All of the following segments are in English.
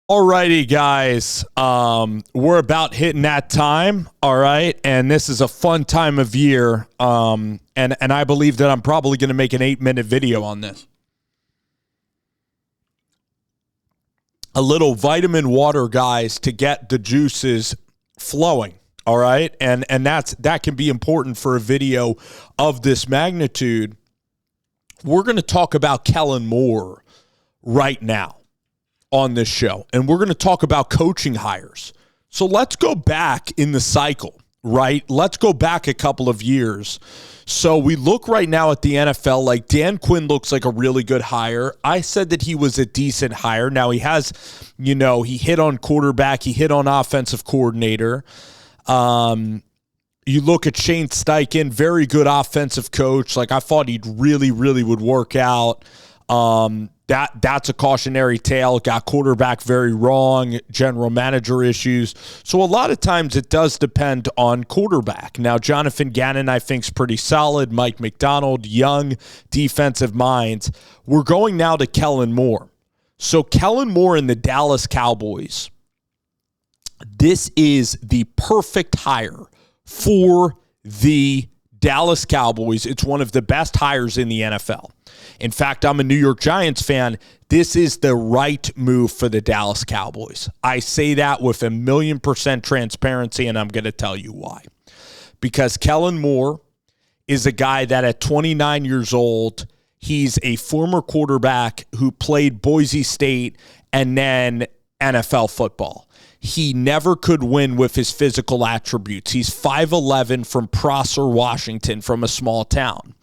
Alrighty, guys. We're about hitting that time. All right, and this is a fun time of year. And I believe that I'm probably going to make an 8-minute video on this. A little vitamin water, guys, to get the juices flowing. All right, and that can be important for a video of this magnitude. We're going to talk about Kellen Moore right now on this show, and we're going to talk about coaching hires. So let's go back in the cycle, right? Let's go back a couple of years. So we look right now at the NFL, like Dan Quinn looks like a really good hire. I said that he was a decent hire. Now he has, he hit on quarterback, he hit on offensive coordinator. You look at Shane Steichen, very good offensive coach. Like I thought he really, really would work out. That's a cautionary tale. Got quarterback very wrong, general manager issues. So a lot of times it does depend on quarterback. Now, Jonathan Gannon, I think, is pretty solid. Mike McDonald, young defensive minds. We're going now to Kellen Moore. So Kellen Moore and the Dallas Cowboys. This is the perfect hire for the Dallas Cowboys. It's one of the best hires in the NFL. In fact, I'm a New York Giants fan. This is the right move for the Dallas Cowboys. I say that with 1,000,000% transparency, and I'm going to tell you why. Because Kellen Moore is a guy that at 29 years old, he's a former quarterback who played Boise State and then NFL football. He never could win with his physical attributes. He's 5'11" from Prosser, Washington, from a small town.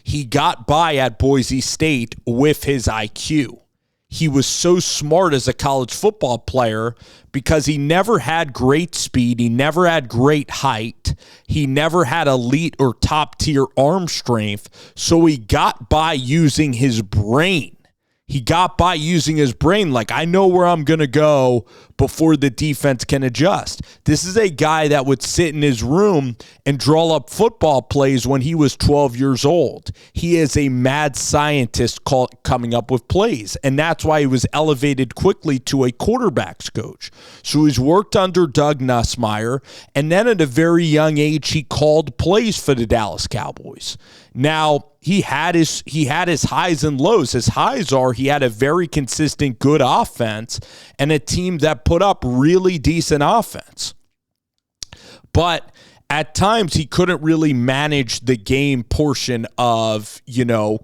He got by at Boise State with his IQ. He was so smart as a college football player because he never had great speed. He never had great height. He never had elite or top-tier arm strength. So he got by using his brain. He got by using his brain, like, I know where I'm going to go before the defense can adjust. This is a guy that would sit in his room and draw up football plays when he was 12 years old. He is a mad scientist coming up with plays, and that's why he was elevated quickly to a quarterback's coach. So he's worked under Doug Nussmeier, and then at a very young age, he called plays for the Dallas Cowboys. Now, he had his highs and lows. His highs are he had a very consistent, good offense and a team that put up really decent offense. But at times, he couldn't really manage the game portion of,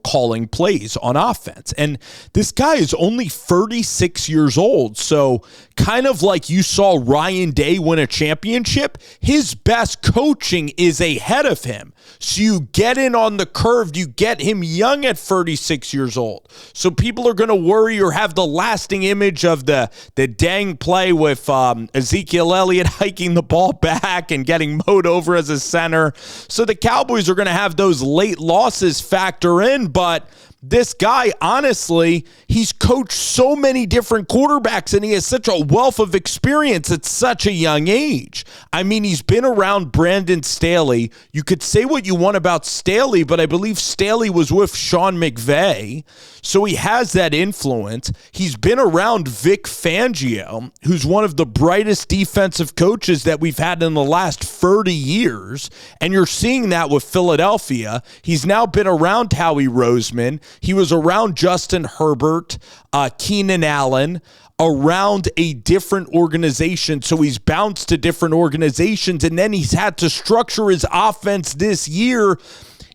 calling plays on offense. And this guy is only 36 years old. So kind of like you saw Ryan Day win a championship, his best coaching is ahead of him. So you get in on the curve, you get him young at 36 years old. So people are going to worry or have the lasting image of the dang play with Ezekiel Elliott hiking the ball back and getting mowed over as a center. So the Cowboys are going to have those late losses factor in, but this guy, honestly, he's coached so many different quarterbacks and he has such a wealth of experience at such a young age. I mean, he's been around Brandon Staley. You could say what you want about Staley, but I believe Staley was with Sean McVay, so he has that influence. He's been around Vic Fangio, who's one of the brightest defensive coaches that we've had in the last 30 years, and you're seeing that with Philadelphia. He's now been around Howie Roseman. He was around Justin Herbert, Keenan Allen, around a different organization. So he's bounced to different organizations, and then he's had to structure his offense this year.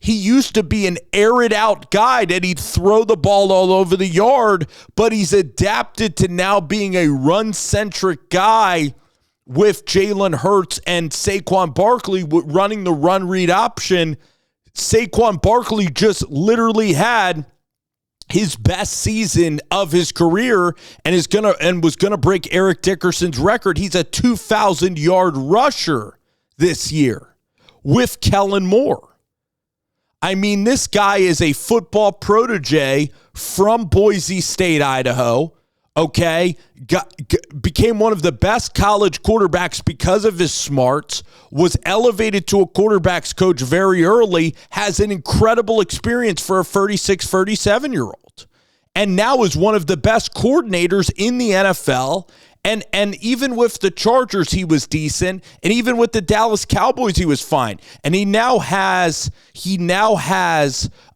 He used to be an air-it out guy that he'd throw the ball all over the yard, but he's adapted to now being a run-centric guy with Jalen Hurts and Saquon Barkley running the run-read option. Saquon Barkley just literally had his best season of his career and was gonna break Eric Dickerson's record. He's a 2,000-yard rusher this year with Kellen Moore. I mean, this guy is a football protege from Boise State, Idaho. Okay, became one of the best college quarterbacks because of his smarts, was elevated to a quarterback's coach very early, has an incredible experience for a 36, 37-year-old, and now is one of the best coordinators in the NFL And even with the Chargers, he was decent. And even with the Dallas Cowboys, he was fine. And he now has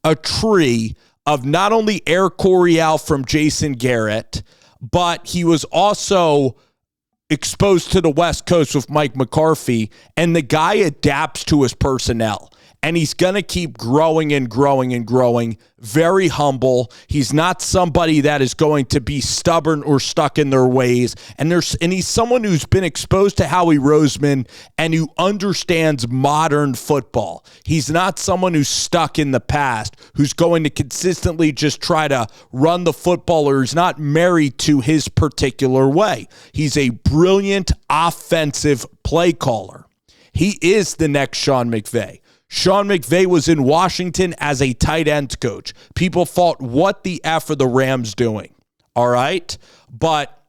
a tree of not only Air Coryell from Jason Garrett, but he was also exposed to the West Coast with Mike McCarthy. And the guy adapts to his personnel. And he's going to keep growing and growing and growing. Very humble. He's not somebody that is going to be stubborn or stuck in their ways. And he's someone who's been exposed to Howie Roseman and who understands modern football. He's not someone who's stuck in the past, who's going to consistently just try to run the football, or is not married to his particular way. He's a brilliant offensive play caller. He is the next Sean McVay. Sean McVay was in Washington as a tight end coach. People thought, what the F are the Rams doing? All right? But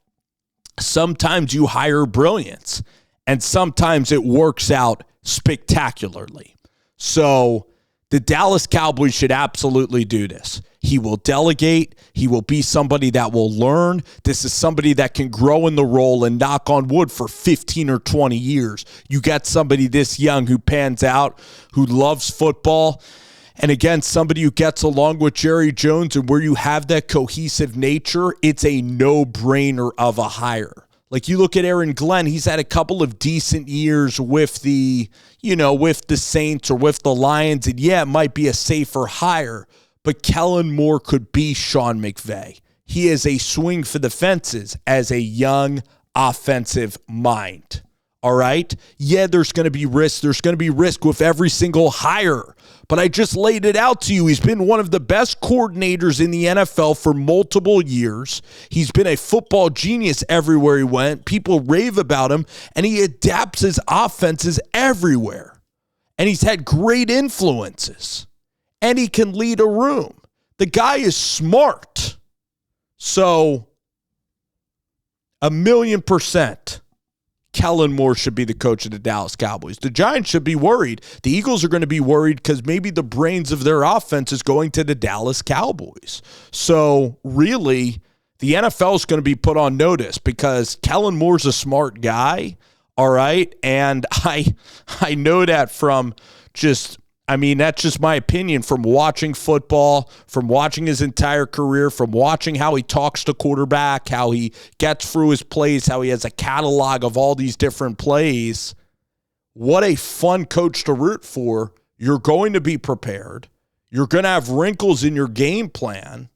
sometimes you hire brilliance, and sometimes it works out spectacularly. So the Dallas Cowboys should absolutely do this. He will delegate. He will be somebody that will learn. This is somebody that can grow in the role, and knock on wood, for 15 or 20 years. You got somebody this young who pans out, who loves football, and again, somebody who gets along with Jerry Jones, and where you have that cohesive nature, it's a no-brainer of a hire. Like, you look at Aaron Glenn, he's had a couple of decent years with the Saints or with the Lions, and yeah, it might be a safer hire, but Kellen Moore could be Sean McVay. He is a swing for the fences as a young offensive mind. All right? Yeah, there's going to be risk. There's going to be risk with every single hire. But I just laid it out to you. He's been one of the best coordinators in the NFL for multiple years. He's been a football genius everywhere he went. People rave about him, and he adapts his offenses everywhere. And he's had great influences. And he can lead a room. The guy is smart. So, 1,000,000%, Kellen Moore should be the coach of the Dallas Cowboys. The Giants should be worried. The Eagles are going to be worried because maybe the brains of their offense is going to the Dallas Cowboys. So, really, the NFL is going to be put on notice because Kellen Moore's a smart guy, all right? And I know that from that's just my opinion from watching football, from watching his entire career, from watching how he talks to quarterback, how he gets through his plays, how he has a catalog of all these different plays. What a fun coach to root for. You're going to be prepared. You're going to have wrinkles in your game plan.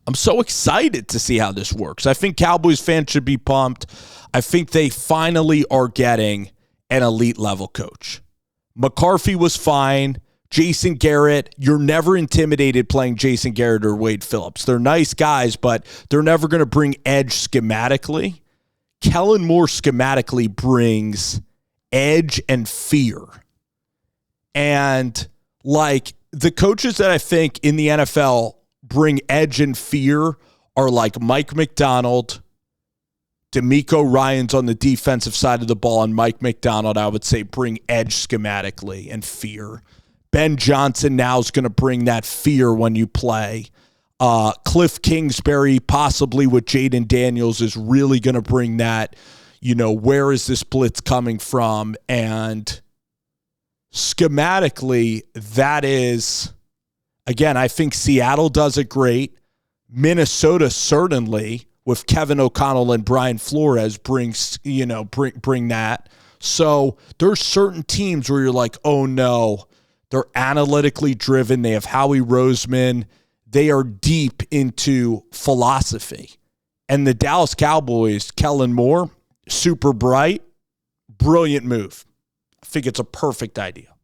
I'm so excited to see how this works. I think Cowboys fans should be pumped. I think they finally are getting an elite level coach. McCarthy was fine. Jason Garrett, you're never intimidated playing Jason Garrett or Wade Phillips. They're nice guys, but they're never going to bring edge schematically. Kellen Moore schematically brings edge and fear. And like the coaches that I think in the NFL bring edge and fear are like Mike McDonald, DeMeco Ryans on the defensive side of the ball, and Mike McDonald, I would say, bring edge schematically and fear. Ben Johnson now is going to bring that fear when you play. Cliff Kingsbury, possibly with Jaden Daniels, is really going to bring that, where is this blitz coming from? And schematically, that is, again, I think Seattle does it great. Minnesota certainly, with Kevin O'Connell and Brian Flores, bring that. So there's certain teams where you're like, oh no, they're analytically driven. They have Howie Roseman. They are deep into philosophy. And the Dallas Cowboys, Kellen Moore, super bright, brilliant move. I think it's a perfect idea.